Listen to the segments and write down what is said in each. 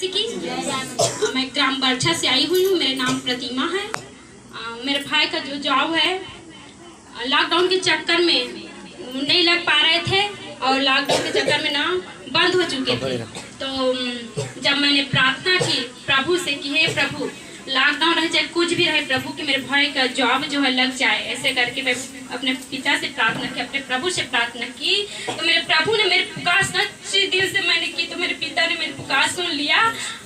मसीह की। मैं ग्राम बरछा से आई हुई हूँ। मेरा नाम प्रतिमा है। मेरे भाई का जो जॉब है लॉकडाउन के चक्कर में नहीं लग पा रहे थे और लॉकडाउन के चक्कर में ना बंद हो चुके थे। तो जब मैंने प्रार्थना की प्रभु से कि हे प्रभु, लॉकडाउन रहे चाहे कुछ भी रहे प्रभु, कि मेरे भाई का जॉब जो है लग जाए, ऐसे करके मैं अपने पिता से प्रार्थना की, अपने प्रभु से प्रार्थना की। तो मेरे प्रभु ने मेरी पुकार सच्चे दिल से मैंने की, तो मेरे पिता ने मेरी पुकार सुन लिया।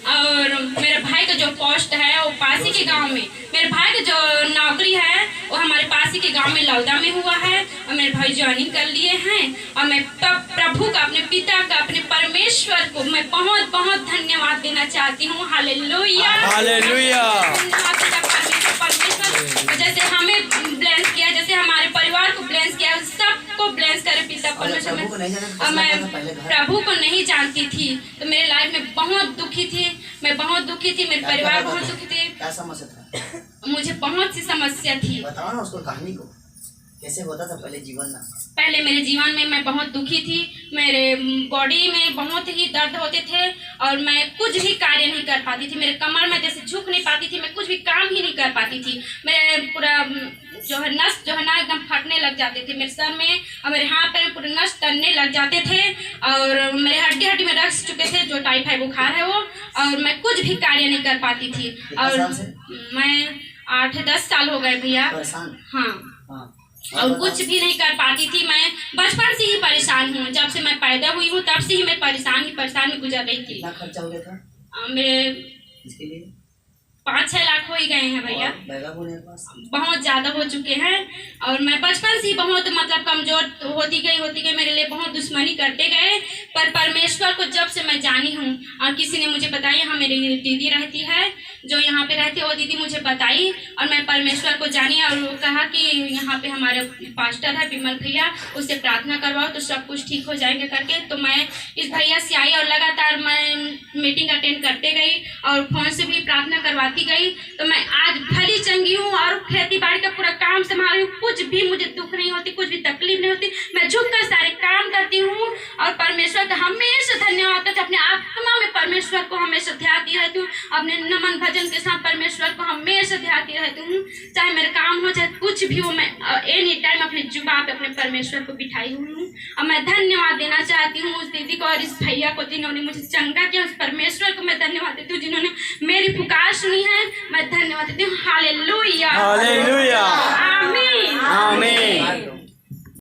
और मेरे भाई का जो पोस्ट है वो पासी के गांव में, मेरे भाई का जो नौकरी है वो हमारे पासी के गांव में लौदा में हुआ है और मेरे भाई ज्वाइनिंग कर लिए हैं। और मैं प्रभु का, अपने पिता का, अपने परमेश्वर को मैं बहुत बहुत धन्यवाद देना चाहती हूँ। Hallelujah, hallelujah. परमेश्वर जैसे हमें ब्लेस किया, जैसे हमारे परिवार को ब्लेस किया, सबको ब्लेस करे पिता परमेश्वर में। और मैं प्रभु को नहीं जानती थी तो मेरे लाइफ में बहुत दुखी थी, मैं बहुत दुखी थी, मेरे परिवार बहुत दुखी थे। क्या समस्या था? मुझे बहुत सी समस्या थी। बताओ ना उसको, कहानी को कैसे होता था पहले जीवन में? पहले मेरे जीवन में मैं बहुत दुखी थी, मेरे बॉडी में बहुत ही दर्द होते थे और मैं कुछ भी कार्य नहीं कर पाती थी। मेरे कमर में जैसे झुक नहीं पाती थी, मैं कुछ भी काम ही नहीं कर पाती थी। मेरे पूरा जो है नस जो है ना एकदम फटने लग जाते थे मेरे सर में और मेरे हाथ पैर पूरे नस तनने लग जाते थे और मेरे हड्डी हड्डी में रस चुके थे, जो टाइफाइड बुखार है वो। और मैं कुछ भी कार्य नहीं कर पाती थी। और मैं 8-10 साल हो गए भैया। हाँ। और कुछ भी नहीं कर पाती थी। मैं बचपन से ही परेशान हूँ, जब से मैं पैदा हुई हूँ तब से ही मैं परेशान में गुजर रही थी। कितना खर्चा हो गया था मेरे इसके लिए? 5-6 लाख हो ही गए हैं भैया, बहुत ज्यादा हो चुके हैं। और मैं बचपन से ही बहुत मतलब कमजोर होती गई, मेरे लिए बहुत दुश्मनी करते गए। पर परमेश्वर को जब से मैं जानी हूँ और किसी ने मुझे बताई, यहाँ मेरी दीदी रहती है जो यहाँ पे रहती है, वो दीदी मुझे बताई और मैं परमेश्वर को जानी और वो कहा कि यहाँ पे हमारे पास्टर है विमल भैया, उससे प्रार्थना करवाओ तो सब कुछ ठीक हो जाएंगे करके। तो मैं इस भैया से आई और लगातार मैं मीटिंग अटेंड करते गई और फोन से भी प्रार्थना करवाती गई। तो मैं आज भली चंगी हूँ और खेती बाड़ी का पूरा काम संभाली हूँ। कुछ भी मुझे दुख नहीं होती, कुछ भी तकलीफ नहीं होती। मैं झुक कर सारे काम करती हूँ और परमेश्वर का हमेशा धन्यवाद करती हूँ। अपने आत्मा में परमेश्वर को हमेशा ध्याती रहती हूँ, अपने नमन भजन के साथ परमेश्वर को हमेशा ध्याती रहती हूँ। चाहे मेरा काम हो चाहे कुछ भी हो, मैं एनी टाइम अपने जुबान पे अपने परमेश्वर को बिठाई हुई हूँ। और मैं धन्यवाद देना चाहती हूँ उस दीदी को और इस भैया को जिन्होंने मुझे चंगा किया। उस परमेश्वर को मैं धन्यवाद देती हूँ जिन्होंने मेरी पुकार सुनी है। मैं धन्यवाद देती हूँ। हालेलुया, हालेलुया, आमीन, आमीन।